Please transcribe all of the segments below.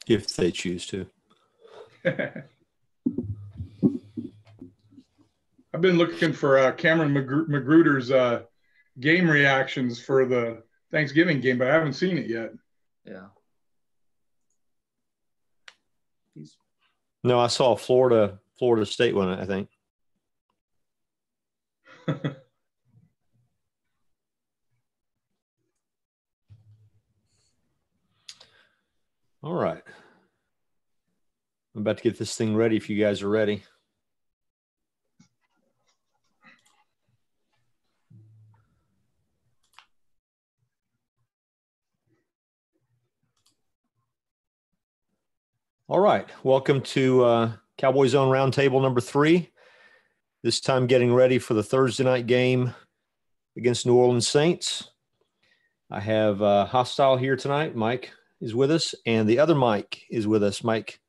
if they choose to. I've been looking for Cameron Magruder's game reactions for the Thanksgiving game, but I haven't seen it yet. Yeah. No, I saw Florida State one, I think. All right. I'm about to get this thing ready if you guys are ready. All right. Welcome to Cowboy Zone Roundtable number 3. This time getting ready for the Thursday night game against New Orleans Saints. I have Hostile here tonight. Mike is with us, and the other Mike is with us, Mike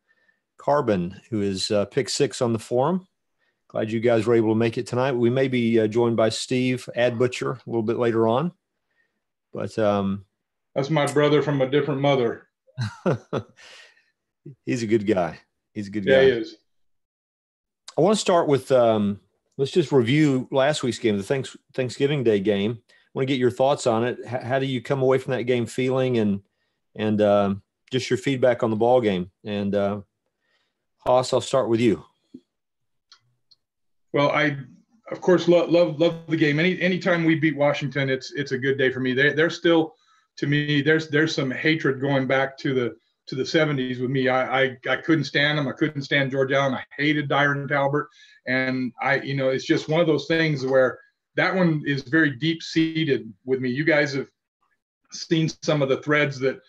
Carbon, who is pick 6 on the forum. Glad you guys were able to make it tonight. We may be joined by Steve Ad Butcher a little bit later on. But that's my brother from a different mother. He's a good guy. He's a good guy. Yeah, he is. I want to start with let's just review last week's game, the Thanksgiving Day game. I want to get your thoughts on it. How do you come away from that game feeling, and just your feedback on the ball game? And Haas, I'll start with you. Well, I of course love the game. Anytime we beat Washington, it's a good day for me. They're still, to me, there's some hatred going back to the 70s with me. I couldn't stand them. I couldn't stand George Allen. I hated Dyron Talbert. And it's just one of those things where that one is very deep seated with me. You guys have seen some of the threads that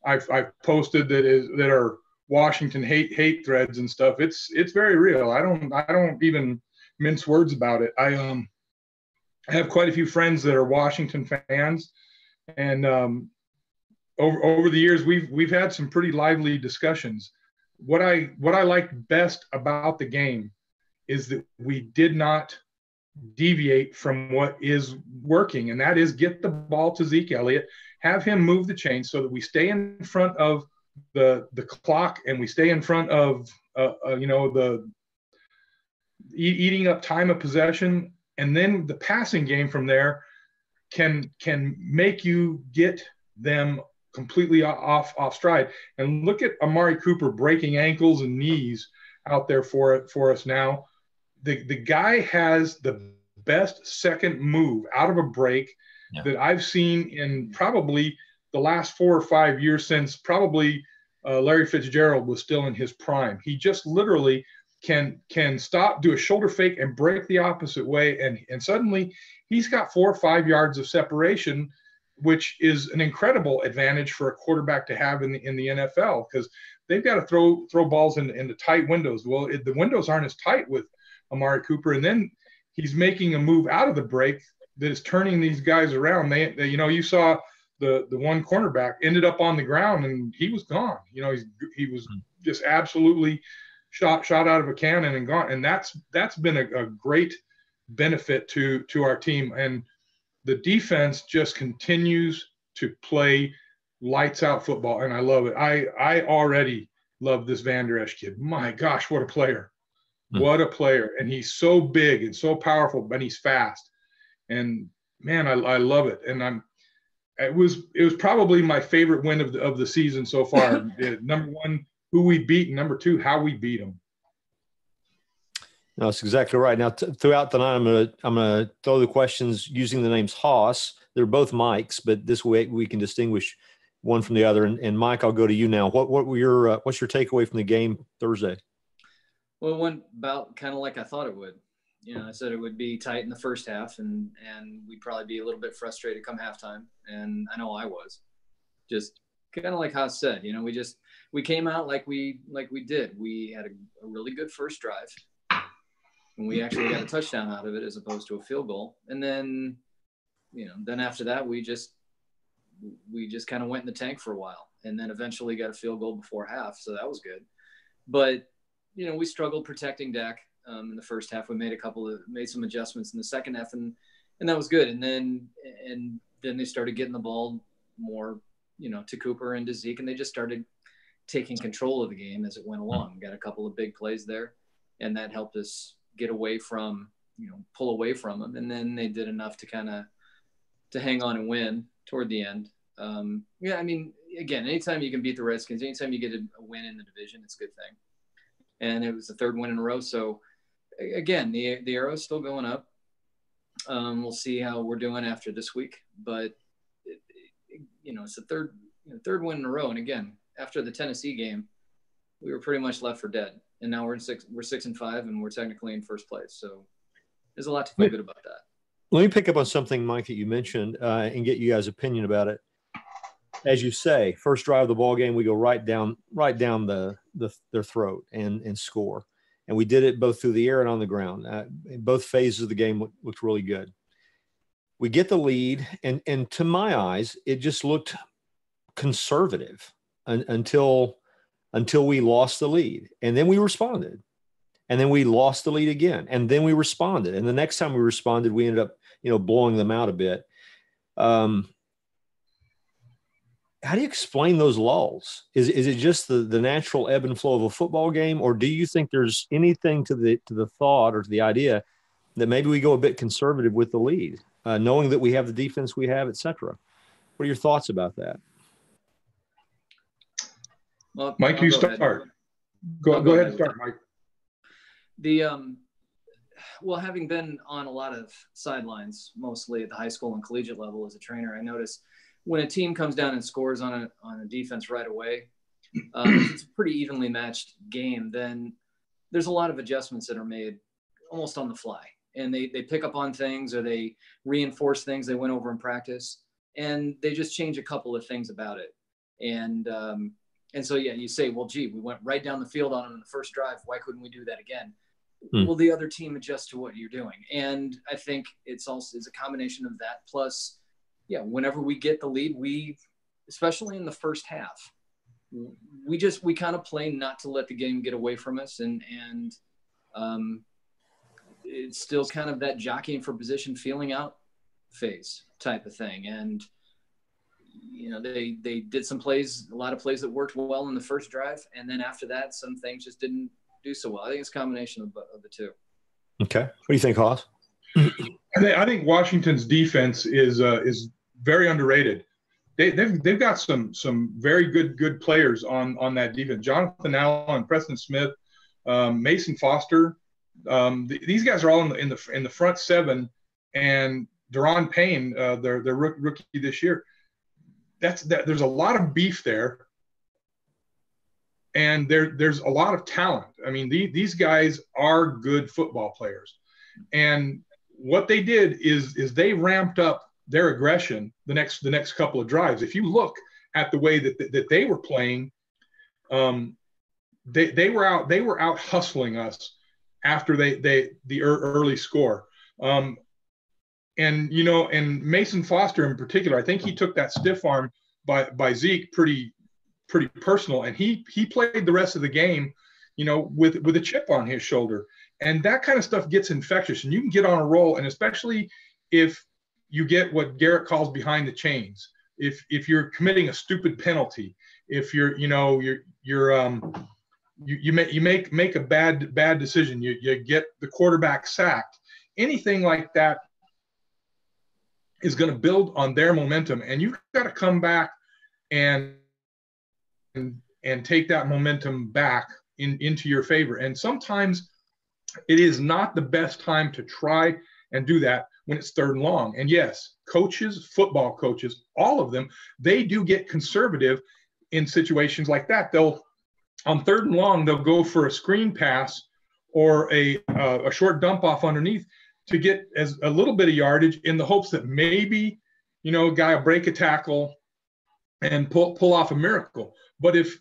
I've posted that are Washington hate threads and stuff. It's very real. I don't even mince words about it. I have quite a few friends that are Washington fans, and over the years, we've had some pretty lively discussions. What I liked best about the game is that we did not deviate from what is working, and that is get the ball to Zeke Elliott, have him move the chains so that we stay in front of the clock and we stay in front of the eating up time of possession, and then the passing game from there can make you get them completely off stride. And look at Amari Cooper breaking ankles and knees out there for us now. The guy has the best second move out of a break that I've seen in probably the last 4 or 5 years, since probably Larry Fitzgerald was still in his prime. He just literally can stop, do a shoulder fake, and break the opposite way, and suddenly he's got 4 or 5 yards of separation, which is an incredible advantage for a quarterback to have in the NFL, because they've got to throw balls into tight windows. Well, the windows aren't as tight with Amari Cooper, and then he's making a move out of the break that is turning these guys around. They you saw the one cornerback ended up on the ground and he was gone. He was just absolutely shot out of a cannon and gone. And that's been a great benefit to our team. And the defense just continues to play lights out football, and I love it. I already love this Van Der Esch kid. My gosh, what a player. What a player. And he's so big and so powerful, but he's fast. And man, I love it. And it was probably my favorite win of the season so far. Number 1, who we beat, and number 2, how we beat them. No, that's exactly right. Now, throughout the night, I'm gonna throw the questions using the names Haas. They're both Mikes, but this way we can distinguish one from the other. And Mike, I'll go to you now. What were your what's your takeaway from the game Thursday? Well, it went about kind of like I thought it would. I said it would be tight in the first half, and we'd probably be a little bit frustrated come halftime. And I know I was. Just kind of like Haas said, we came out like we did. We had a really good first drive. And we actually got a touchdown out of it as opposed to a field goal. And then, then after that, we just kind of went in the tank for a while, and then eventually got a field goal before half. So that was good. But, we struggled protecting Dak in the first half. We made some adjustments in the second half, and that was good. And then they started getting the ball more, to Cooper and to Zeke, and they just started taking control of the game as it went along. We got a couple of big plays there, and that helped us get away from, pull away from them. And then they did enough to hang on and win toward the end. Yeah, I mean, again, anytime you can beat the Redskins, anytime you get a win in the division, it's a good thing. And it was the third win in a row. So again, the arrow's still going up. We'll see how we're doing after this week, but it's the third win in a row. And again, after the Tennessee game, we were pretty much left for dead. And now we're 6-5 and we're technically in first place. So there's a lot to feel good about that. Let me pick up on something, Mike, that you mentioned and get you guys' opinion about it. As you say, first drive of the ball game, we go right down their throat and score. And we did it both through the air and on the ground. In both phases of the game looked really good. We get the lead, and to my eyes, it just looked conservative until we lost the lead. And then we responded. And then we lost the lead again. And then we responded. And the next time we responded, we ended up, blowing them out a bit. How do you explain those lulls? Is it just the natural ebb and flow of a football game, or do you think there's anything to the thought or to the idea that maybe we go a bit conservative with the lead, knowing that we have the defense we have, et cetera? What are your thoughts about that? Well, Mike, you start. Go ahead and start, Mike. Well, having been on a lot of sidelines, mostly at the high school and collegiate level as a trainer, I noticed when a team comes down and scores on a defense right away, if it's a pretty evenly matched game, then there's a lot of adjustments that are made almost on the fly. And they pick up on things, or they reinforce things they went over in practice, and they just change a couple of things about it. And so, yeah, you say, well, gee, we went right down the field on them in the first drive. Why couldn't we do that again? Well, the other team adjusts to what you're doing. And I think it's a combination of that. Plus, yeah, whenever we get the lead, we, especially in the first half, we kind of play not to let the game get away from us. And it's still kind of that jockeying for position, feeling out phase type of thing. And, they did a lot of plays that worked well in the first drive. And then after that, some things just didn't do so well. I think it's a combination of the two. Okay. What do you think, Hoss? I think Washington's defense is very underrated. They've got some very good players on that defense. Jonathan Allen, Preston Smith, Mason Foster. These guys are all in the front seven, and Deron Payne, their rookie this year. There's a lot of beef there, and there's a lot of talent. I mean, these guys are good football players, and what they did is they ramped up their aggression the next couple of drives. If you look at the way that they were playing, they were out hustling us after the early score. And Mason Foster in particular, I think he took that stiff arm by Zeke pretty personal, and he played the rest of the game, with a chip on his shoulder. And that kind of stuff gets infectious, and you can get on a roll, and especially if you get what Garrett calls behind the chains. If you're committing a stupid penalty, if you make a bad decision, you get the quarterback sacked, anything like that is going to build on their momentum, and you've got to come back and take that momentum back into your favor. And sometimes it is not the best time to try and do that when it's third and long. And yes, coaches, football coaches, all of them, they do get conservative in situations like that. On third and long, they'll go for a screen pass or a short dump off underneath to get as a little bit of yardage in the hopes that maybe, a guy will break a tackle and pull off a miracle. But if,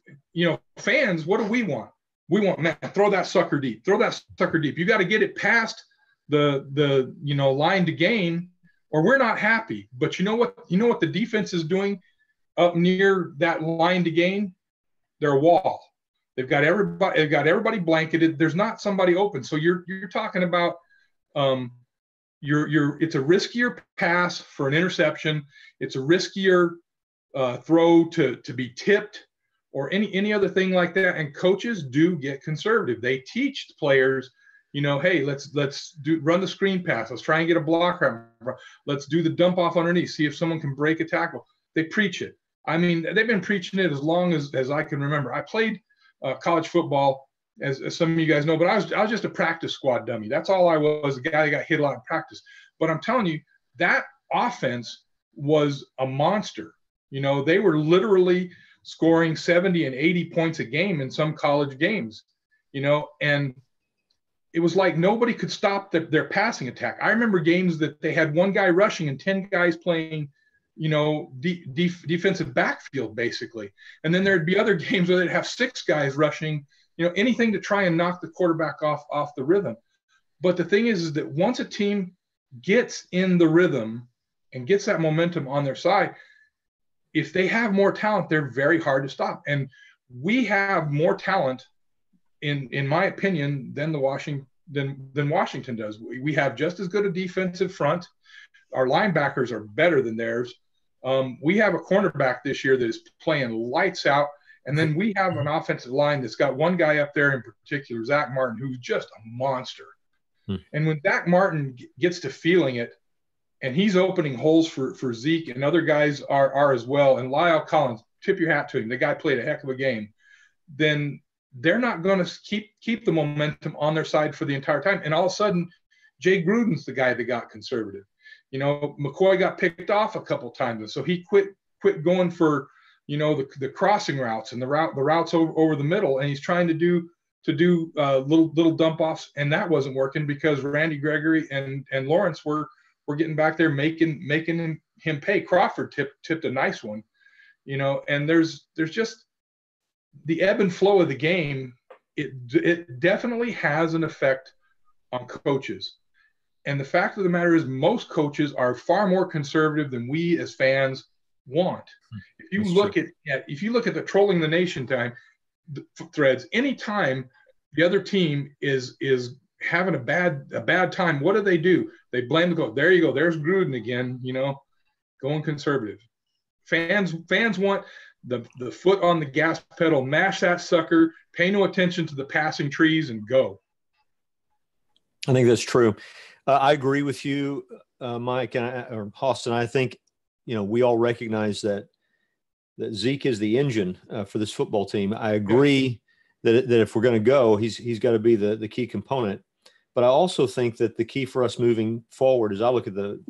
fans, what do we want? We want, man, throw that sucker deep. You got to get it past the line to gain, or we're not happy. But you know what the defense is doing up near that line to gain? They're a wall. They've got everybody blanketed. There's not somebody open. So you're talking about it's a riskier pass for an interception. It's a riskier throw to be tipped or any other thing like that. And coaches do get conservative. They teach the players, hey, let's run the screen pass. Let's try and get a blocker. Let's do the dump off underneath. See if someone can break a tackle. They preach it. I mean, they've been preaching it as long as I can remember. I played college football, as some of you guys know, but I was just a practice squad dummy. That's all I was, a guy that got hit a lot in practice. But I'm telling you, that offense was a monster. They were literally scoring 70 and 80 points a game in some college games, and it was like nobody could stop their passing attack. I remember games that they had one guy rushing and 10 guys playing, defensive backfield basically. And then there'd be other games where they'd have 6 guys rushing, anything to try and knock the quarterback off the rhythm. But the thing is that once a team gets in the rhythm and gets that momentum on their side, if they have more talent, they're very hard to stop. And we have more talent, in my opinion, than Washington does. We have just as good a defensive front. Our linebackers are better than theirs. We have a cornerback this year that is playing lights out. And then we have an offensive line that's got one guy up there in particular, Zach Martin, who's just a monster. And when Zach Martin gets to feeling it, and he's opening holes for Zeke, and other guys are as well, and Lyle Collins, tip your hat to him. The guy played a heck of a game. Then they're not going to keep the momentum on their side for the entire time. And all of a sudden, Jay Gruden's the guy that got conservative. McCoy got picked off a couple times, and so he quit going for the crossing routes and the routes over the middle, and he's trying to do little dump offs, and that wasn't working because Randy Gregory and Lawrence were getting back there making him pay. Crawford tipped a nice one, and there's just the ebb and flow of the game. It definitely has an effect on coaches. And the fact of the matter is most coaches are far more conservative than we as fans want. If you look at the Trolling the Nation threads, anytime the other team is having a bad time, what do? They blame the coach. There you go. There's Gruden again, going conservative. Fans want the foot on the gas pedal, mash that sucker, pay no attention to the passing trees, and go. I think that's true. I agree with you, Mike or Austin. I think, we all recognize that Zeke is the engine for this football team. I agree that if we're going to go, he's got to be the key component. But I also think that the key for us moving forward, as I look at the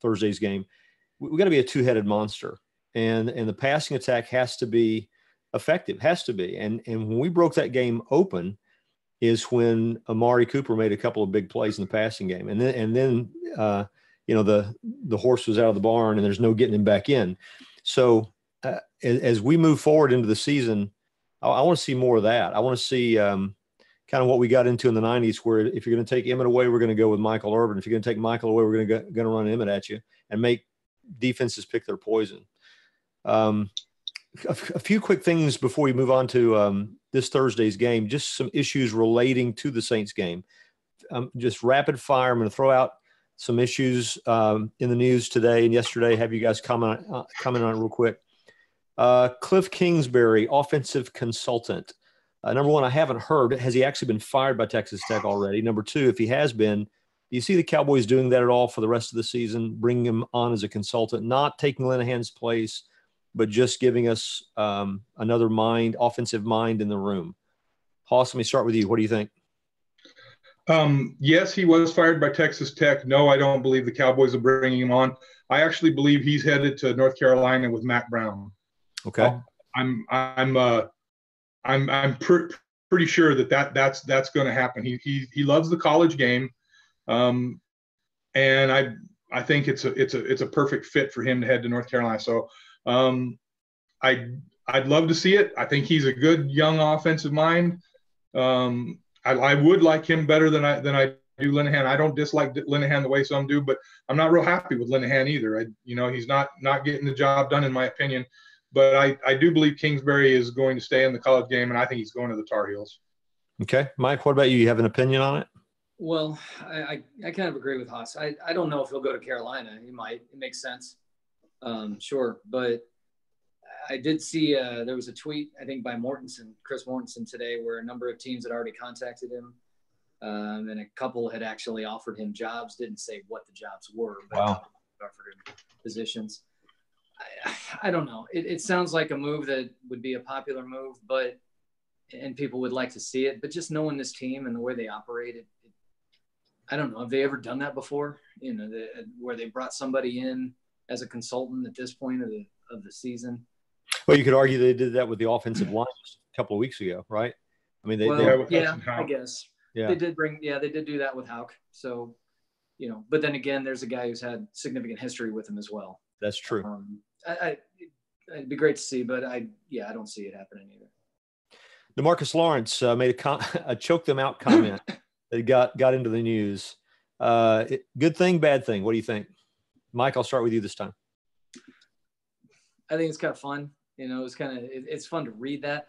Thursday's game, we got to be a two-headed monster, and the passing attack has to be effective, has to be. And when we broke that game open, is when Amari Cooper made a couple of big plays in the passing game, and then the horse was out of the barn, and there's no getting him back in. So as we move forward into the season, I want to see more of that. I want to see kind of what we got into in the 90s, where if you're going to take Emmett away, we're going to go with Michael Irvin. If you're going to take Michael away, we're going to run Emmett at you and make defenses pick their poison. A few quick things before we move on to this Thursday's game, just some issues relating to the Saints game. Just rapid fire. I'm going to throw out some issues in the news today and yesterday. Have you guys comment on it real quick. Cliff Kingsbury, offensive consultant. Number one, I haven't heard. Has he actually been fired by Texas Tech already? Number two, if he has been, do you see the Cowboys doing that at all for the rest of the season, bringing him on as a consultant, not taking Linehan's place, but just giving us another offensive mind in the room? Hoss, let me start with you. What do you think? Yes, he was fired by Texas Tech. No, I don't believe the Cowboys are bringing him on. I actually believe he's headed to North Carolina with Matt Brown. Okay. I'm pretty sure that's going to happen. He loves the college game, and I think it's a perfect fit for him to head to North Carolina. So I'd love to see it. I think he's a good young offensive mind. I would like him better than I do Linehan. I don't dislike Linehan the way some do, but I'm not real happy with Linehan either. He's not getting the job done in my opinion. But I do believe Kingsbury is going to stay in the college game, and I think he's going to the Tar Heels. Okay. Mike, what about you? You have an opinion on it? Well, I kind of agree with Haas. I don't know if he'll go to Carolina. He might. It makes sense. Sure. But I did see there was a tweet, I think, by Chris Mortensen today, where a number of teams had already contacted him. And a couple had actually offered him jobs. Didn't say what the jobs were, but wow. offered him positions. I don't know. It sounds like a move that would be a popular move, and people would like to see it. But just knowing this team and the way they operate, I don't know. Have they ever done that before? You know, where they brought somebody in as a consultant at this point of the season. Well, you could argue they did that with the offensive line just a couple of weeks ago, right? I mean, I guess. Yeah. They did do that with Houck. So, you know, but then again, there's a guy who's had significant history with him as well. That's true. It'd be great to see, but I don't see it happening either. DeMarcus Lawrence made a choke them out comment that got into the news. Good thing, bad thing. What do you think? Mike, I'll start with you this time. I think it's kind of fun. You know, it's fun to read that.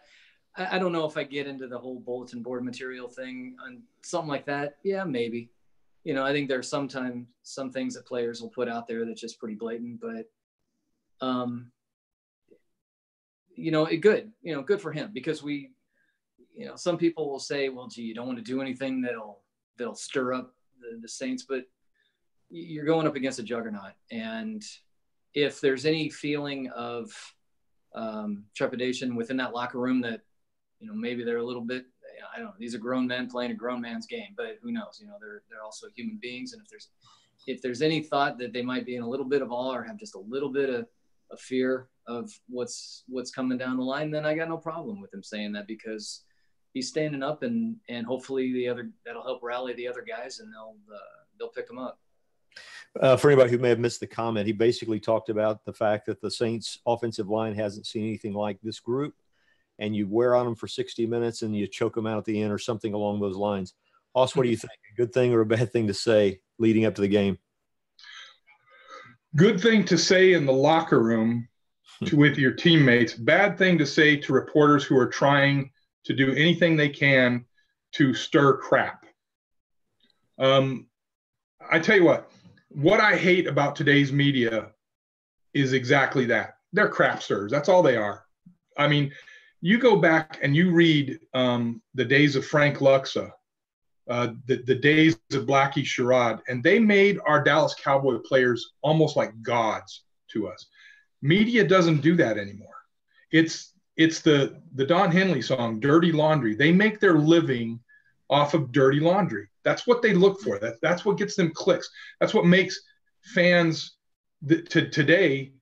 I don't know if I get into the whole bulletin board material thing on something like that. Yeah, maybe. You know, I think there's sometimes some things that players will put out there that's just pretty blatant, but, you know, good for him, because some people will say, well, gee, you don't want to do anything that'll stir up the Saints, but you're going up against a juggernaut. And if there's any feeling of trepidation within that locker room that, you know, maybe they're a little bit, I don't know, these are grown men playing a grown man's game, but who knows? You know, they're also human beings. And if there's any thought that they might be in a little bit of awe or have just a little bit of fear of what's coming down the line, then I got no problem with him saying that, because he's standing up and hopefully that'll help rally the other guys, and they'll pick him up. For anybody who may have missed the comment, he basically talked about the fact that the Saints offensive line hasn't seen anything like this group, and you wear on them for 60 minutes and you choke them out at the end or something along those lines. Hoss, what do you think? A good thing or a bad thing to say leading up to the game? Good thing to say in the locker room with your teammates. Bad thing to say to reporters who are trying to do anything they can to stir crap. I tell you what I hate about today's media is exactly that. They're crap stirrers. That's all they are. I mean, you go back and you read the days of Frank Luxa, the days of Blackie Sherrod, and they made our Dallas Cowboy players almost like gods to us. Media doesn't do that anymore. It's the Don Henley song, Dirty Laundry. They make their living off of dirty laundry. That's what they look for. That's what gets them clicks. That's what makes fans today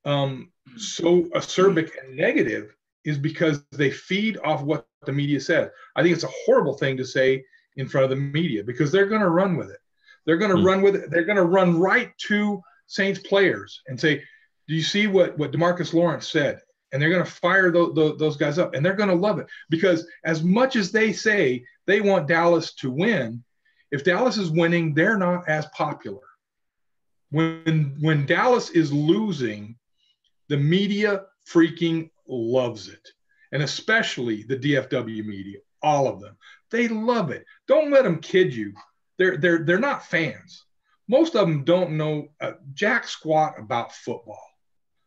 so acerbic and negative, is because they feed off what the media says. I think it's a horrible thing to say in front of the media, because they're going to run with it. They're going to run with it. They're going to run right to Saints players and say, do you see what DeMarcus Lawrence said? And they're going to fire those guys up, and they're going to love it, because as much as they say they want Dallas to win, if Dallas is winning, they're not as popular. When Dallas is losing, the media freaking loves it, and especially the DFW media, all of them. They love it. Don't let them kid you. They're not fans. Most of them don't know jack squat about football,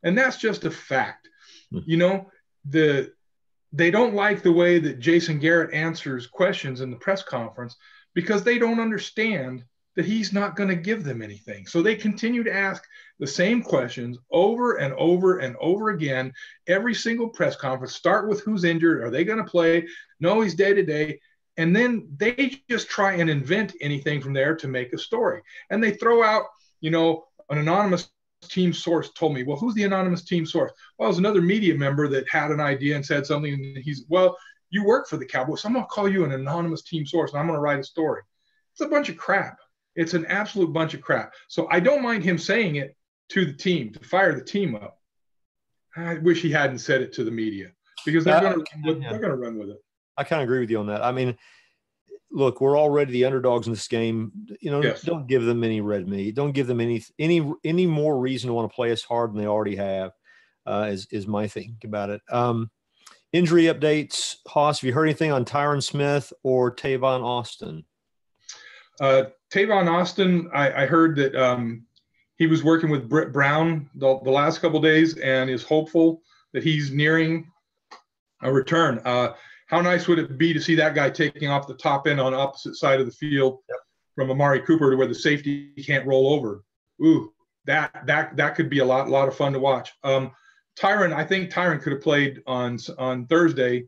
and that's just a fact. You know, they don't like the way that Jason Garrett answers questions in the press conference, because they don't understand that he's not going to give them anything. So they continue to ask the same questions over and over and over again, every single press conference. Start with who's injured. Are they going to play? No, he's day to day. And then they just try and invent anything from there to make a story. And they throw out, you know, an anonymous team source told me. Well, who's the anonymous team source? Well, it was another media member that had an idea and said something. And you work for the Cowboys, so I'm going to call you an anonymous team source, and I'm going to write a story. It's a bunch of crap. It's an absolute bunch of crap. So I don't mind him saying it to the team, to fire the team up. I wish he hadn't said it to the media, because they're going to run with it. I kind of agree with you on that. I mean, look, we're already the underdogs in this game. You know, yes. Don't give them any red meat. Don't give them any more reason to want to play us hard than they already have. Is my think about it. Injury updates, Hoss. Have you heard anything on Tyron Smith or Tavon Austin? Tavon Austin, I heard that he was working with Britt Brown the last couple of days, and is hopeful that he's nearing a return. How nice would it be to see that guy taking off the top end on the opposite side of the field from Amari Cooper to where the safety can't roll over? Ooh, that could be a lot of fun to watch. Tyron, I think Tyron could have played on Thursday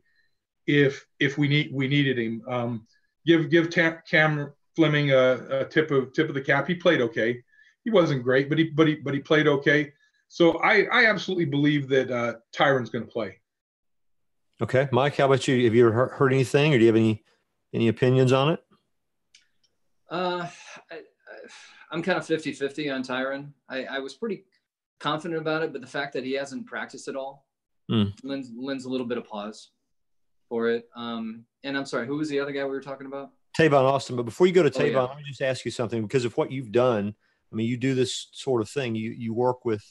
if we needed him. Give Cam Fleming a tip of the cap. He played okay. He wasn't great, but he played okay. So I absolutely believe that Tyron's going to play. Okay, Mike, how about you? Have you ever heard anything, or do you have any opinions on it? I'm kind of 50-50 on Tyron. I was pretty confident about it, but the fact that he hasn't practiced at all lends a little bit of pause for it. And I'm sorry, who was the other guy we were talking about? Tavon Austin. But before you go to Tavon, let me just ask you something, because of what you've done. I mean, you do this sort of thing. You work with,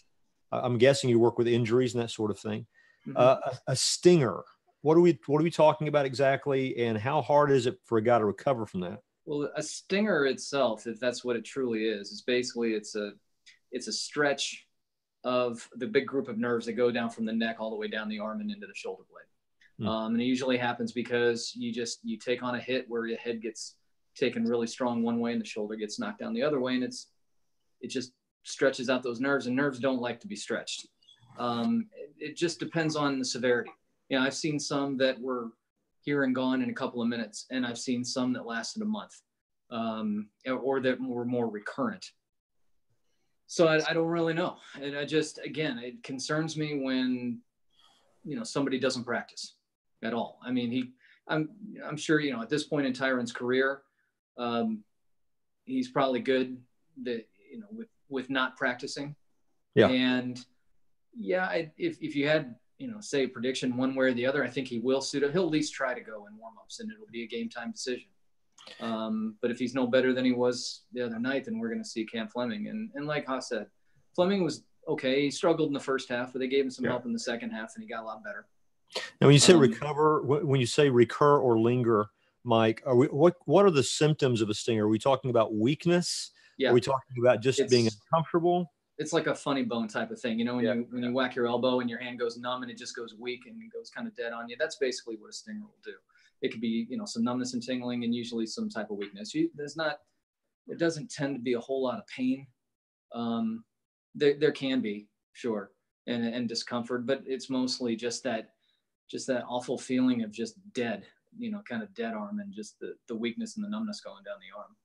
I'm guessing you work with injuries and that sort of thing. Mm-hmm. A stinger. What are we talking about exactly, and how hard is it for a guy to recover from that? Well, a stinger itself, if that's what it truly is basically it's a stretch of the big group of nerves that go down from the neck all the way down the arm and into the shoulder blade. And it usually happens because you take on a hit where your head gets taken really strong one way and the shoulder gets knocked down the other way, and it just stretches out those nerves, and nerves don't like to be stretched. It just depends on the severity. I've seen some that were here and gone in a couple of minutes, and I've seen some that lasted a month, or that were more recurrent. So I don't really know. And it concerns me when, somebody doesn't practice at all. I mean, I'm sure, at this point in Tyron's career, he's probably good that, with not practicing. Yeah. And if you had, say a prediction one way or the other, I think he will suit it. He'll at least try to go in warmups, and it'll be a game time decision. But if he's no better than he was the other night, then we're going to see Cam Fleming. And like Haas said, Fleming was okay. He struggled in the first half, but they gave him some help in the second half, and he got a lot better. Now, when you say recover, when you say recur or linger, Mike, what are the symptoms of a stinger? Are we talking about weakness? Yeah. Are we talking about just being uncomfortable? It's like a funny bone type of thing. When you whack your elbow and your hand goes numb and it just goes weak and it goes kind of dead on you, that's basically what a stinger will do. It could be, some numbness and tingling, and usually some type of weakness. It doesn't tend to be a whole lot of pain. There can be, sure, and discomfort, but it's mostly just that awful feeling of just dead, kind of dead arm, and just the weakness and the numbness going down the arm.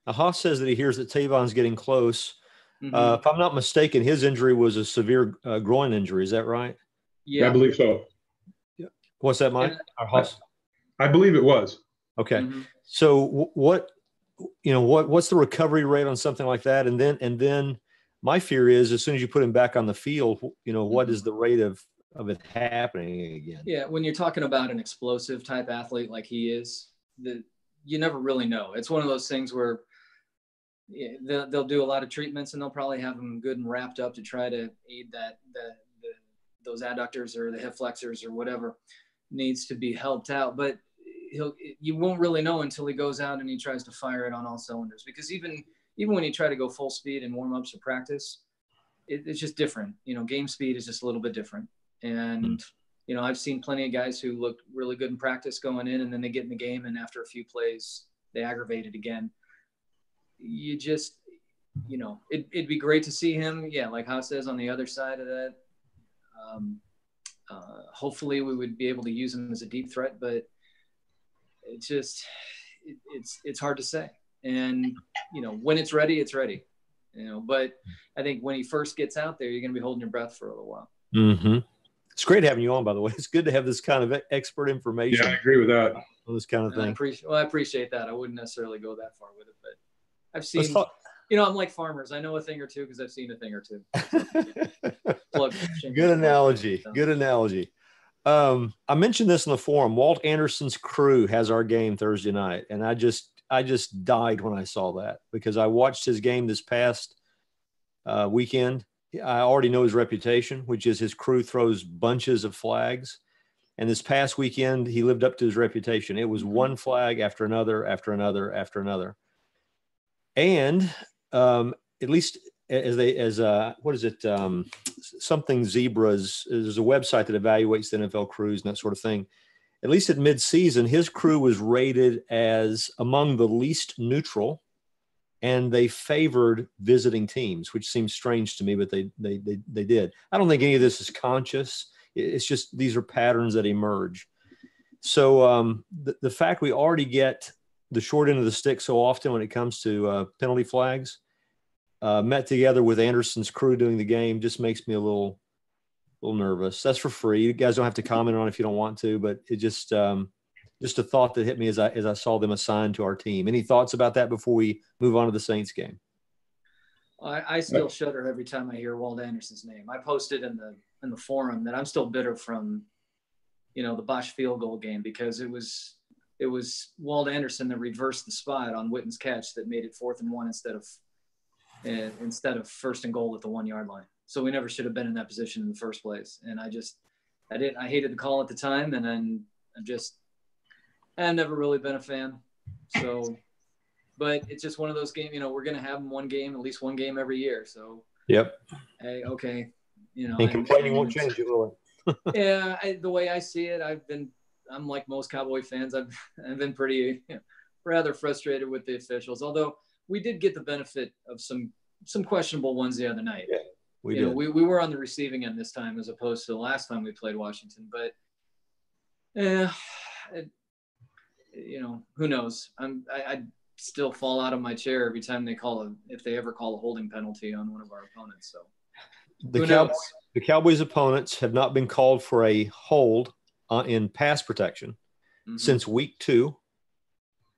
Now, Haas says that he hears that Tavon's getting close. Mm-hmm. If I'm not mistaken, his injury was a severe groin injury. Is that right? Yeah, I believe so. Yeah. What's that, Mike? I believe it was. Okay. Mm-hmm. So what's the recovery rate on something like that? And then my fear is, as soon as you put him back on the field, what is the rate of it happening again? Yeah. When you're talking about an explosive type athlete like he is, you never really know. It's one of those things where they'll do a lot of treatments, and they'll probably have him good and wrapped up to try to aid those adductors or the hip flexors or whatever needs to be helped out. But you won't really know until he goes out and he tries to fire it on all cylinders, because even when you try to go full speed in warm-ups or practice, it's just different. Game speed is just a little bit different. And, I've seen plenty of guys who looked really good in practice going in, and then they get in the game, and after a few plays, they aggravate it again. You just, it'd be great to see him. Yeah. Like Haas says, on the other side of that, hopefully we would be able to use him as a deep threat, but it's hard to say. And, when it's ready, it's ready, but I think when he first gets out there, you're going to be holding your breath for a little while. Mm-hmm. It's great having you on, by the way. It's good to have this kind of expert information. Yeah, I agree with that. On this kind of thing. I appreciate that. I wouldn't necessarily go that far with it, but I've seen, I'm like farmers. I know a thing or two because I've seen a thing or two. So, Good analogy. Good analogy. I mentioned this in the forum. Walt Anderson's crew has our game Thursday night, and I just died when I saw that, because I watched his game this past weekend. I already know his reputation, which is his crew throws bunches of flags. And this past weekend, he lived up to his reputation. It was one flag after another, after another, after another. And at least something Zebras. There's a website that evaluates the NFL crews and that sort of thing. At least at midseason, his crew was rated as among the least neutral, and they favored visiting teams, which seems strange to me, but they did. I don't think any of this is conscious. It's just these are patterns that emerge. So the fact we already get the short end of the stick so often when it comes to penalty flags, met together with Anderson's crew doing the game, just makes me a little nervous. That's for free. You guys don't have to comment on it if you don't want to, but it just a thought that hit me as I saw them assigned to our team. Any thoughts about that before we move on to the Saints game? I still shudder every time I hear Walt Anderson's name. I posted in the forum that I'm still bitter from, the Bosch field goal game, because it was Walt Anderson that reversed the spot on Witten's catch that made it 4th and 1 instead of 1st and goal at the 1 yard line. So we never should have been in that position in the first place. And I hated the call at the time. And then I've never really been a fan. So, but it's just one of those games, we're going to have at least one game every year. So, yep. Hey, okay. And complaining won't change it, will it? Yeah. The way I see it, I'm like most Cowboy fans. I've been pretty rather frustrated with the officials, although we did get the benefit of some questionable ones the other night. Yeah. We were on the receiving end this time as opposed to the last time we played Washington, but who knows? I still fall out of my chair every time if they ever call a holding penalty on one of our opponents. So the Cowboys' opponents have not been called for a hold in pass protection since week 2.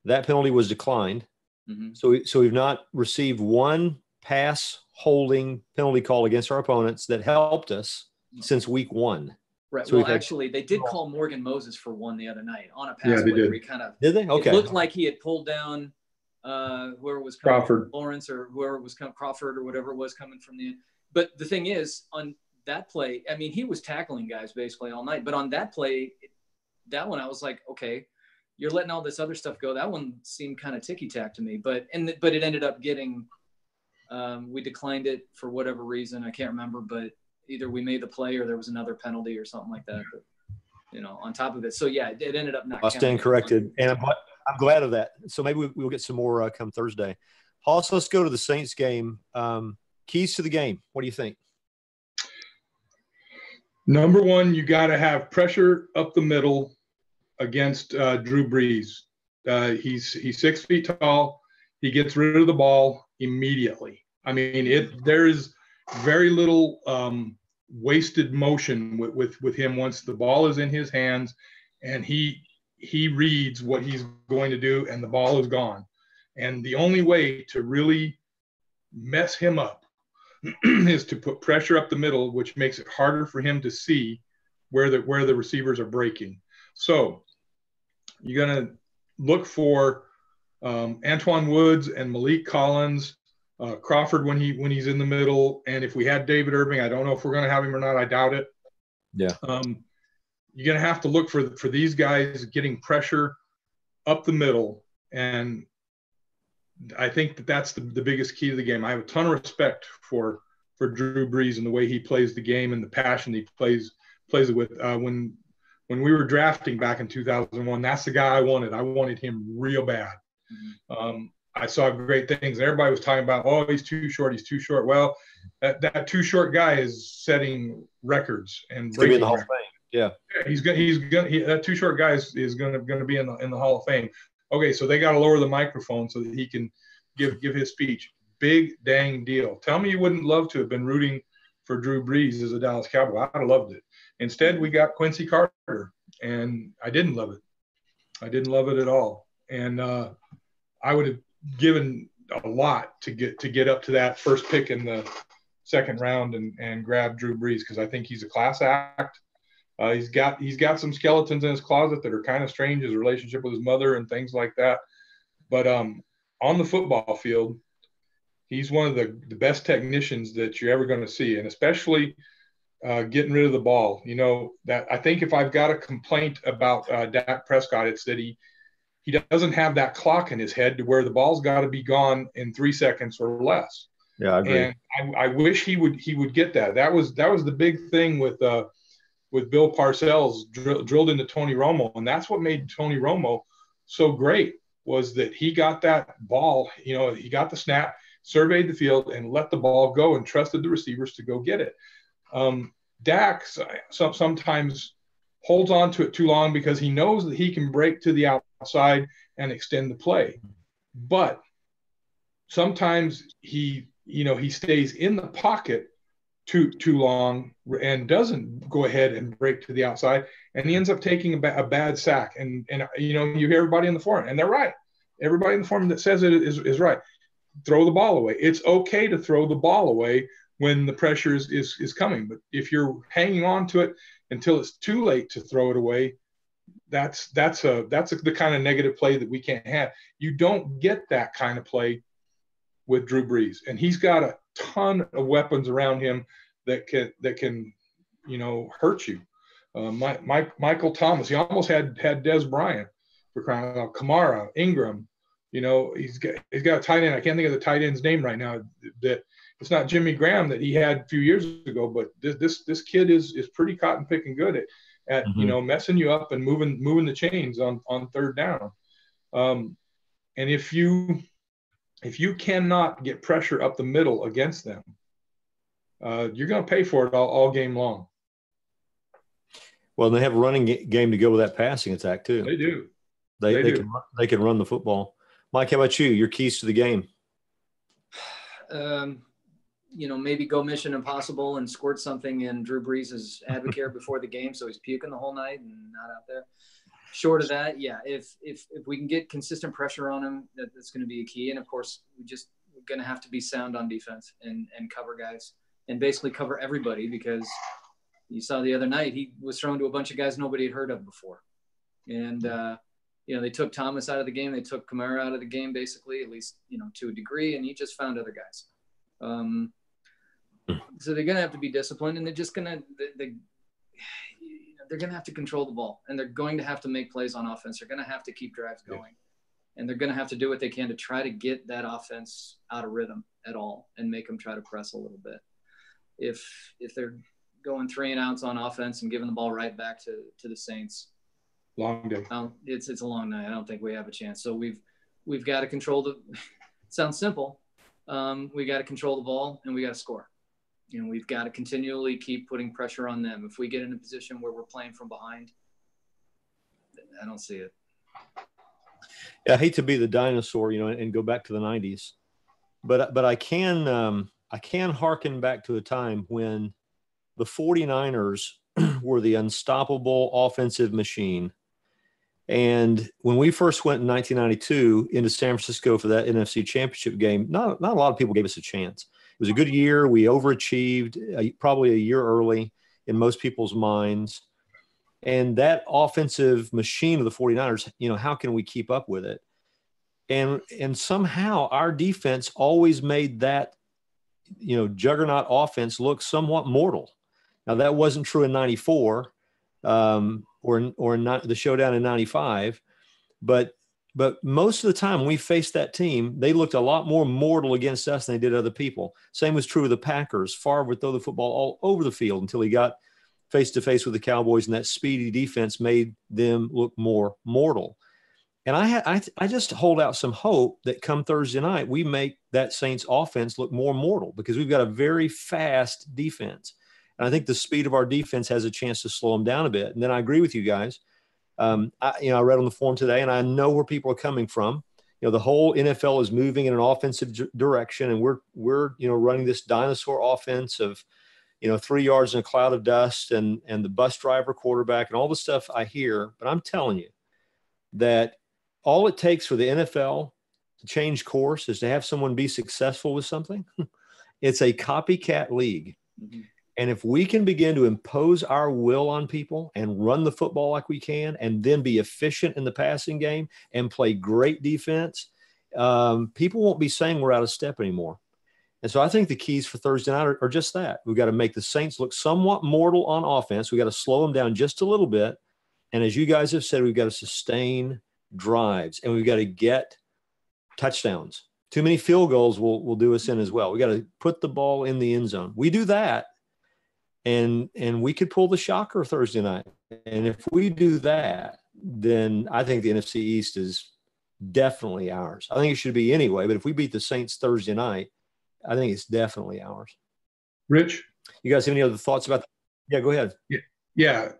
That penalty was declined. Mm-hmm. So we've not received one pass holding penalty call against our opponents that helped us since week 1. Right. So actually, they did call Morgan Moses for one the other night on a pass play where he did they? Okay. It looked like he had pulled down whoever was coming Crawford, Lawrence, or whoever was Crawford or whatever it was coming from the end. But the thing is, on that play, I mean, he was tackling guys basically all night. But on that play, that one, I was like, okay, you're letting all this other stuff go. That one seemed kind of ticky-tack to me. But it ended up getting we declined it for whatever reason. I can't remember, but either we made the play or there was another penalty or something like that. But, on top of it. So, yeah, it ended up not. I'll stand corrected. And I'm glad of that. So maybe we'll get some more come Thursday. Also, let's go to the Saints game. Keys to the game. What do you think? Number one, you got to have pressure up the middle against Drew Brees. He's 6 feet tall. He gets rid of the ball immediately. I mean, there is very little wasted motion with him once the ball is in his hands, and he reads what he's going to do, and the ball is gone. And the only way to really mess him up is to put pressure up the middle, which makes it harder for him to see where the receivers are breaking. So you're going to look for Antoine Woods and Malik Collins, Crawford when he's in the middle. And if we had David Irving, I don't know if we're going to have him or not. I doubt it. Yeah. You're going to have to look for these guys getting pressure up the middle. And I think that's the biggest key to the game. I have a ton of respect for Drew Brees and the way he plays the game and the passion he plays it with. When we were drafting back in 2001, that's the guy I wanted. I wanted him real bad. Mm-hmm. I saw great things. Everybody was talking about, oh, he's too short. He's too short. Well, that too short guy is setting records and breaking in the Hall of Fame. Yeah, that too short guy is going to be in the Hall of Fame. Okay, so they got to lower the microphone so that he can give his speech. Big dang deal. Tell me you wouldn't love to have been rooting for Drew Brees as a Dallas Cowboy. I'd have loved it. Instead, we got Quincy Carter, and I didn't love it. I didn't love it at all. And I would have given a lot to get up to that first pick in the second round and grab Drew Brees, because I think he's a class act. He's got some skeletons in his closet that are kind of strange, his relationship with his mother and things like that. But on the football field, he's one of the best technicians that you're ever going to see, and especially getting rid of the ball. That I think if I've got a complaint about Dak Prescott, it's that he doesn't have that clock in his head to where the ball's got to be gone in 3 seconds or less. Yeah, I agree. And I wish he would get that. That was the big thing with Bill Parcells drilled into Tony Romo, and that's what made Tony Romo so great, was that he got that ball. He got the snap, surveyed the field, and let the ball go, and trusted the receivers to go get it. Dak sometimes holds on to it too long because he knows that he can break to the outside and extend the play, but sometimes he stays in the pocket too long and doesn't go ahead and break to the outside, and he ends up taking a bad sack. And you hear everybody in the forum, and they're right. Everybody in the forum that says it is right. Throw the ball away. It's okay to throw the ball away when the pressure is coming, but if you're hanging on to it until it's too late to throw it away, that's the kind of negative play that we can't have. You don't get that kind of play with Drew Brees, and he's got a ton of weapons around him that can hurt you. Michael Thomas, he almost had Dez Bryant, for crying out loud. Kamara, Ingram, he's got a tight end. I can't think of the tight end's name right now. That it's not Jimmy Graham that he had a few years ago, but this kid is pretty cotton picking good at messing you up and moving the chains on third down. And if you cannot get pressure up the middle against them, you're going to pay for it all game long. Well, they have a running game to go with that passing attack too. They do. They can run the football. Mike, how about you? Your keys to the game? Maybe go mission impossible and squirt something in Drew Brees' Advocare before the game, so he's puking the whole night and not out there. Short of that, yeah, if we can get consistent pressure on him, that's going to be a key. And of course, we're going to have to be sound on defense and cover guys and basically cover everybody, because you saw the other night he was thrown to a bunch of guys nobody had heard of before. And they took Thomas out of the game, they took Kamara out of the game, basically, at least to a degree, and he just found other guys. So they're going to have to be disciplined, and they're just going to they're going to have to control the ball, and they're going to have to make plays on offense. They're going to have to keep drives going, and they're going to have to do what they can to try to get that offense out of rhythm at all and make them try to press a little bit. If they're going 3 and outs on offense and giving the ball right back to the Saints, long day. It's a long night. I don't think we have a chance. So we've got to control it sounds simple. We got to control the ball, and we got to score. We've got to continually keep putting pressure on them. If we get in a position where we're playing from behind, I don't see it. Yeah, I hate to be the dinosaur, and go back to the 90s, but I can harken back to a time when the 49ers were the unstoppable offensive machine. And when we first went in 1992 into San Francisco for that NFC Championship game, not a lot of people gave us a chance. It was a good year. We overachieved probably a year early in most people's minds. And that offensive machine of the 49ers, how can we keep up with it? And somehow our defense always made that, juggernaut offense look somewhat mortal. Now, that wasn't true in 94 or in the showdown in 95, but most of the time we faced that team, they looked a lot more mortal against us than they did other people. Same was true of the Packers. Favre would throw the football all over the field until he got face-to-face with the Cowboys, and that speedy defense made them look more mortal. And I just hold out some hope that come Thursday night, we make that Saints offense look more mortal, because we've got a very fast defense. And I think the speed of our defense has a chance to slow them down a bit. And then I agree with you guys. I read on the forum today, and I know where people are coming from. The whole NFL is moving in an offensive direction, and we're running this dinosaur offense of 3 yards in a cloud of dust and the bus driver quarterback and all the stuff I hear. But I'm telling you that all it takes for the NFL to change course is to have someone be successful with something. It's a copycat league. Mm-hmm. And if we can begin to impose our will on people and run the football like we can, and then be efficient in the passing game and play great defense, people won't be saying we're out of step anymore. And so I think the keys for Thursday night are just that. We've got to make the Saints look somewhat mortal on offense. We've got to slow them down just a little bit. And as you guys have said, we've got to sustain drives, and we've got to get touchdowns. Too many field goals will do us in as well. We got to put the ball in the end zone. We do that, and we could pull the shocker Thursday night. And if we do that, then I think the NFC East is definitely ours. I think it should be anyway, but if we beat the Saints Thursday night, I think it's definitely ours. Rich? You guys have any other thoughts about that? Yeah, go ahead. Yeah.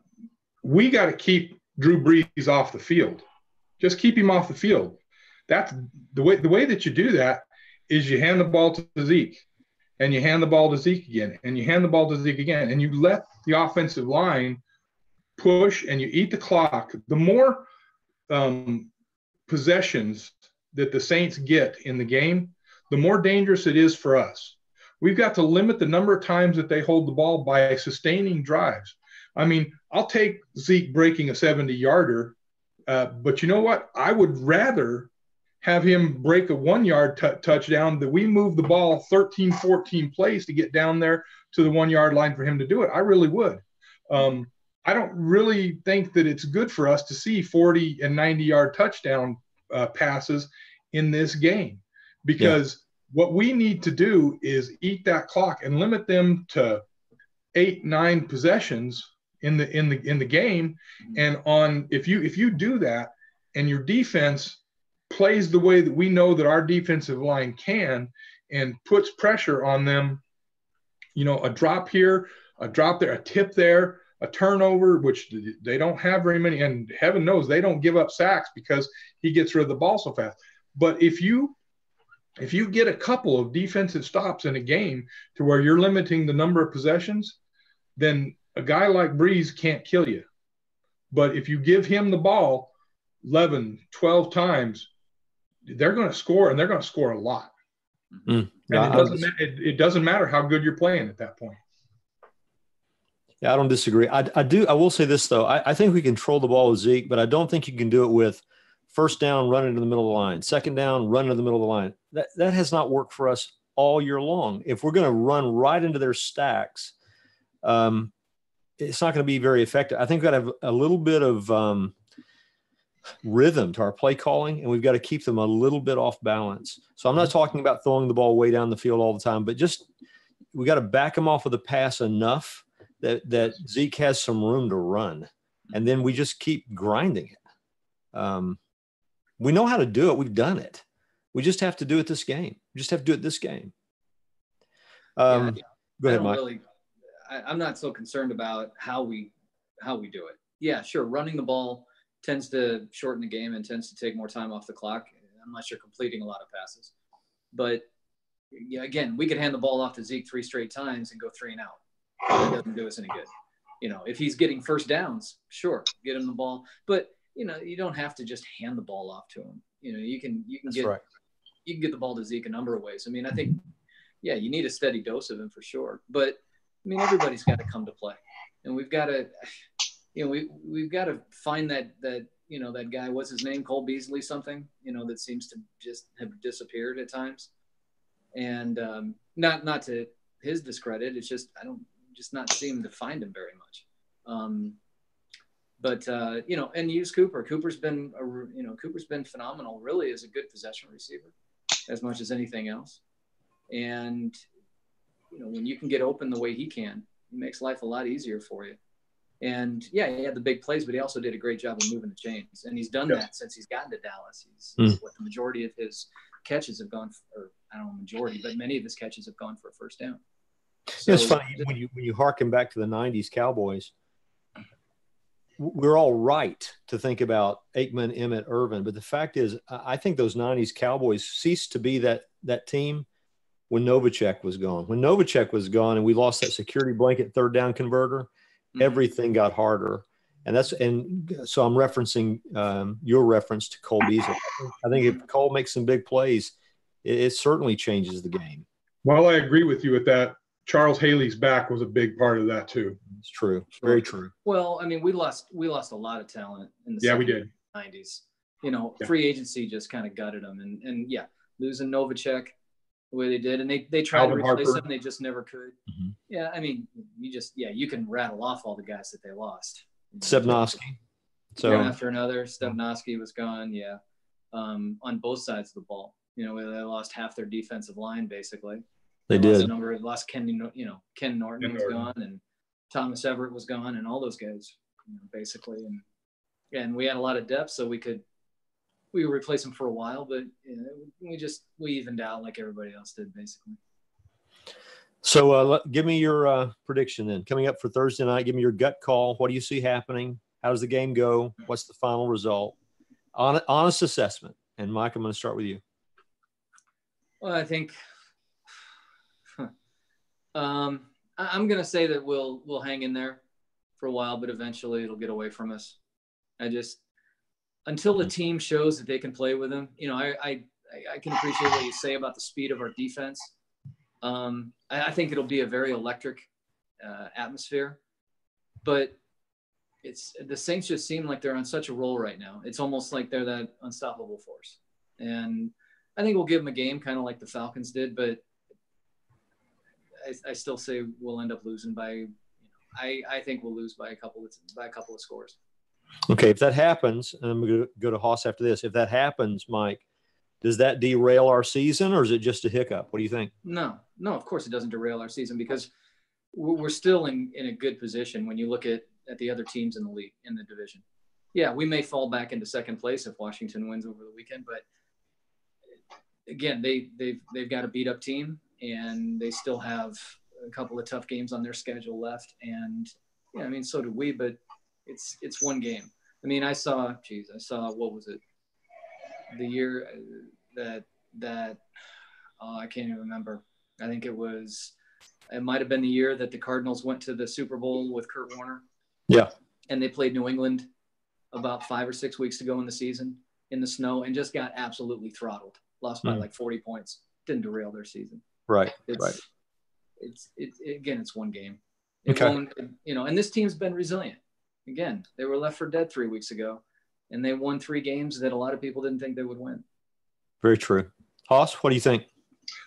We got to keep Drew Brees off the field. Just keep him off the field. That's the way that you do that is you hand the ball to Zeke, and you hand the ball to Zeke again, and you hand the ball to Zeke again, and you let the offensive line push and you eat the clock. The more possessions that the Saints get in the game, the more dangerous it is for us. We've got to limit the number of times that they hold the ball by sustaining drives. I mean, I'll take Zeke breaking a 70-yarder, but you know what? I would rather have him break a 1-yard touchdown than we move the ball 13, 14 plays to get down there to the 1-yard line for him to do it. I really would. I don't really think that it's good for us to see 40 and 90-yard touchdown passes in this game, because what we need to do is eat that clock and limit them to 8-9 possessions in the game. And if you do that and your defense plays the way that we know that our defensive line can and puts pressure on them, a drop here, a drop there, a tip there, a turnover, which they don't have very many, and heaven knows they don't give up sacks because he gets rid of the ball so fast. But if you get a couple of defensive stops in a game to where you're limiting the number of possessions, then a guy like Brees can't kill you. But if you give him the ball 11, 12 times, they're going to score, and they're going to score a lot. And it doesn't matter how good you're playing at that point. Yeah, I don't disagree. I will say this, though. I think we control the ball with Zeke, but I don't think you can do it with first down, run into the middle of the line, second down, run into the middle of the line. That has not worked for us all year long. If we're going to run right into their stacks, it's not going to be very effective. I think we've got to have a little bit of rhythm to our play calling, and we've got to keep them a little bit off balance. So I'm not talking about throwing the ball way down the field all the time, but just we got to back them off with a pass enough that Zeke has some room to run, and then we just keep grinding it. We know how to do it. We've done it. We just have to do it this game. We just have to do it this game. Go ahead, Mike. I'm not so concerned about how we do it. Yeah, sure. Running the ball tends to shorten the game and tends to take more time off the clock unless you're completing a lot of passes. But again, we could hand the ball off to Zeke 3 straight times and go 3 and out. That doesn't do us any good. If he's getting first downs, sure, get him the ball. But you don't have to just hand the ball off to him. You can get the ball to Zeke a number of ways. I mean, I think, you need a steady dose of him for sure. But I mean, everybody's got to come to play, and we've got to, we've got to find that that guy. What's his name? Cole Beasley, something. That seems to just have disappeared at times, and not to his discredit. It's just I don't just not seem to find him very much. But and use Cooper. Cooper's been phenomenal. Really, is a good possession receiver, as much as anything else. And when you can get open the way he can, it makes life a lot easier for you. And he had the big plays, but he also did a great job of moving the chains. And he's done that since he's gotten to Dallas. What the majority of his catches have gone for, or I don't know majority, but many of his catches have gone for a first down. So, it's funny when you harken back to the 90s Cowboys. We're all right to think about Aikman, Emmett, Irvin, but the fact is, I think those 90s Cowboys ceased to be that team when Novacek was gone. When Novacek was gone and we lost that security blanket third down converter, everything got harder. And so I'm referencing your reference to Cole Beasley. I think if Cole makes some big plays, it certainly changes the game. Well, I agree with you with that. Charles Haley's back was a big part of that too. It's true. Very true. Well, I mean, we lost a lot of talent in the 90s. Free agency just kind of gutted them. And losing Novacek the way they did, and they tried to replace him, they just never could. Mm-hmm. Yeah, I mean, you can rattle off all the guys that they lost. Stepnoski. One after another. Stepnoski was gone. Yeah, on both sides of the ball. You know, they lost half their defensive line basically. They lost did. Lost Ken Norton was gone, and Thomas Everett was gone, and all those guys, basically. And we had a lot of depth, so we could replace them for a while, but we evened out like everybody else did, basically. So give me your prediction then. Coming up for Thursday night, give me your gut call. What do you see happening? How does the game go? What's the final result? Honest assessment. And Mike, I'm going to start with you. Well, I think I'm going to say that we'll hang in there for a while, but eventually it'll get away from us. Until the team shows that they can play with them, I can appreciate what you say about the speed of our defense. I think it'll be a very electric atmosphere, but the Saints just seem like they're on such a roll right now. It's almost like they're that unstoppable force. And I think we'll give them a game kind of like the Falcons did, but I still say we'll end up losing by, I think we'll lose by a couple of scores. Okay. If that happens, and I'm going to go to Haas after this. If that happens, Mike, does that derail our season, or is it just a hiccup? What do you think? No, of course it doesn't derail our season, because we're still in a good position when you look at the other teams in the league, in the division. Yeah, we may fall back into second place if Washington wins over the weekend, but again, they've got a beat up team, and they still have a couple of tough games on their schedule left. And so do we, but it's one game. I saw what was it? The year that I can't even remember. I think it might have been the year that the Cardinals went to the Super Bowl with Kurt Warner. Yeah. And they played New England about 5 or 6 weeks to go in the season in the snow, and just got absolutely throttled. Lost by like 40 points. Didn't derail their season. Right. It's one game. Okay. And this team's been resilient. Again, they were left for dead 3 weeks ago, and they won 3 games that a lot of people didn't think they would win. Very true. Haas, what do you think?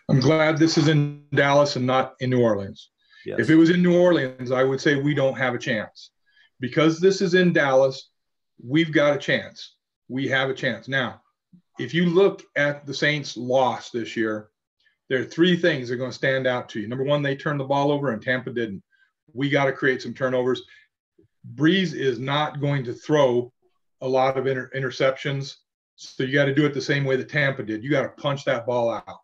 I'm glad this is in Dallas and not in New Orleans. Yes. If it was in New Orleans, I would say we don't have a chance. Because this is in Dallas, we've got a chance. We have a chance. Now, if you look at the Saints' loss this year, there are 3 things that are going to stand out to you. Number one, they turned the ball over and Tampa didn't. We got to create some turnovers. Breeze is not going to throw a lot of interceptions. So you got to do it the same way that Tampa did. You got to punch that ball out,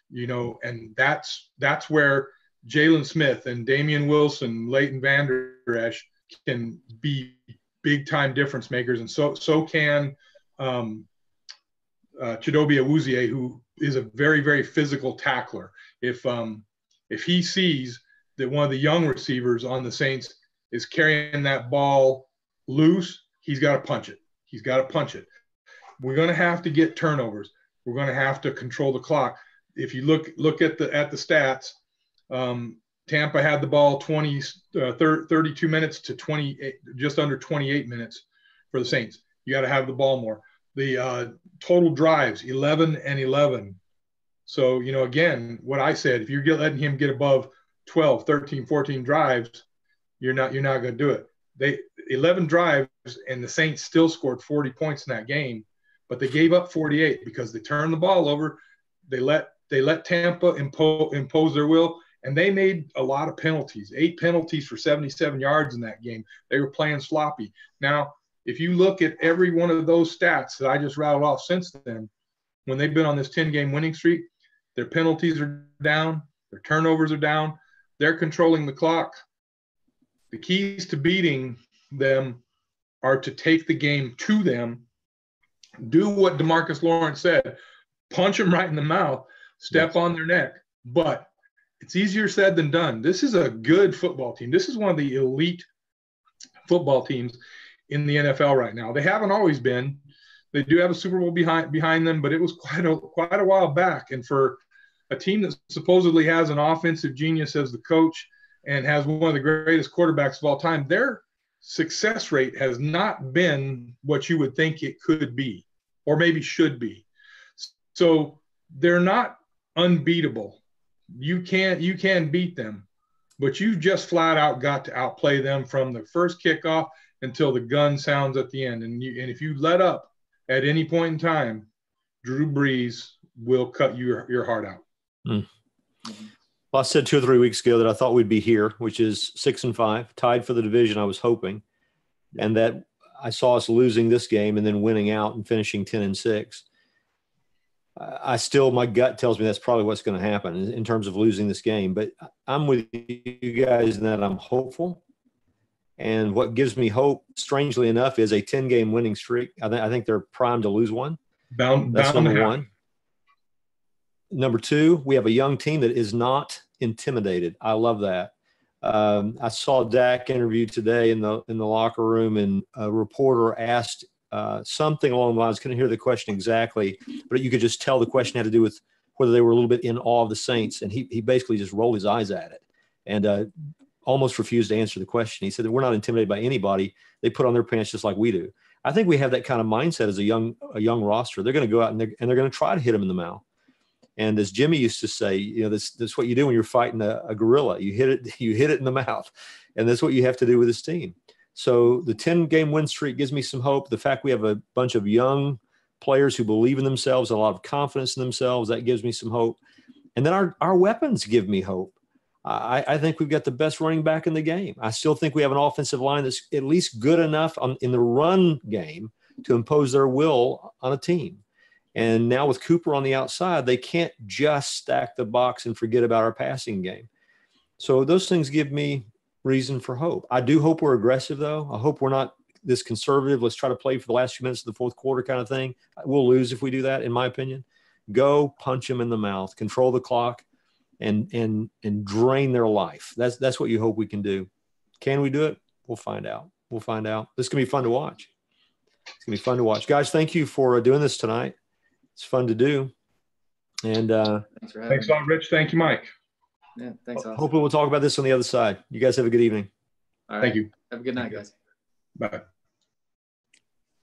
and that's where Jalen Smith and Damian Wilson, Leighton Vander Esch can be big time difference makers. And so can Chidobe Awuzie, who is a very, very physical tackler. If he sees that one of the young receivers on the Saints is carrying that ball loose, he's got to punch it. We're going to have to get turnovers. We're going to have to control the clock. If you look at the stats, Tampa had the ball 32 minutes to 28, just under 28 minutes for the Saints. You got to have the ball more. The total drives, 11 and 11. So, again, what I said, if you're letting him get above 12, 13, 14 drives, you're not going to do it. 11 drives, and the Saints still scored 40 points in that game, but they gave up 48 because they turned the ball over. They let Tampa impose their will, and they made a lot of penalties, 8 penalties for 77 yards in that game. They were playing sloppy. Now, if you look at every one of those stats that I just rattled off since then, when they've been on this 10-game winning streak, their penalties are down, their turnovers are down, they're controlling the clock. The keys to beating them are to take the game to them, do what DeMarcus Lawrence said, punch them right in the mouth, step on their neck. But it's easier said than done. This is a good football team. This is one of the elite football teams in the NFL right now. They haven't always been. They do have a Super Bowl behind them, but it was quite a while back. And for a team that supposedly has an offensive genius as the coach and has one of the greatest quarterbacks of all time, their success rate has not been what you would think it could be or maybe should be. So they're not unbeatable. You can beat them, but you just flat out got to outplay them from the first kickoff until the gun sounds at the end. And if you let up at any point in time, Drew Brees will cut your heart out. Mm. Well, I said 2 or 3 weeks ago that I thought we'd be here, which is 6-5, tied for the division. I was hoping, and that I saw us losing this game and then winning out and finishing 10-6. My gut tells me that's probably what's going to happen in terms of losing this game. But I'm with you guys in that I'm hopeful. And what gives me hope, strangely enough, is a 10-game winning streak. I think they're primed to lose one. That's number one. Number two, we have a young team that is not intimidated. I love that. I saw Dak interviewed today in the locker room, and a reporter asked something along the lines. Couldn't hear the question exactly, but you could just tell the question had to do with whether they were a little bit in awe of the Saints, and he basically just rolled his eyes at it and almost refused to answer the question. He said that we're not intimidated by anybody. They put on their pants just like we do. I think we have that kind of mindset as a young roster. They're going to go out and they're going to try to hit them in the mouth. And as Jimmy used to say, that's what you do when you're fighting a gorilla. You hit it in the mouth, and that's what you have to do with this team. So the 10-game win streak gives me some hope. The fact we have a bunch of young players who believe in themselves, a lot of confidence in themselves, that gives me some hope. And then our weapons give me hope. I think we've got the best running back in the game. I still think we have an offensive line that's at least good enough in the run game to impose their will on a team. And now with Cooper on the outside, they can't just stack the box and forget about our passing game. So those things give me reason for hope. I do hope we're aggressive, though. I hope we're not this conservative. Let's try to play for the last few minutes of the fourth quarter kind of thing. We'll lose if we do that, in my opinion. Go punch them in the mouth, control the clock, and drain their life. That's what you hope we can do. Can we do it? We'll find out. This is going to be fun to watch. Guys, thank you for doing this tonight. It's fun to do. And thanks for having me. A lot, Rich. Thank you, Mike. Yeah, thanks. Hopefully we'll talk about this on the other side. You guys have a good evening. All right. Thank you. Have a good night, guys. Bye.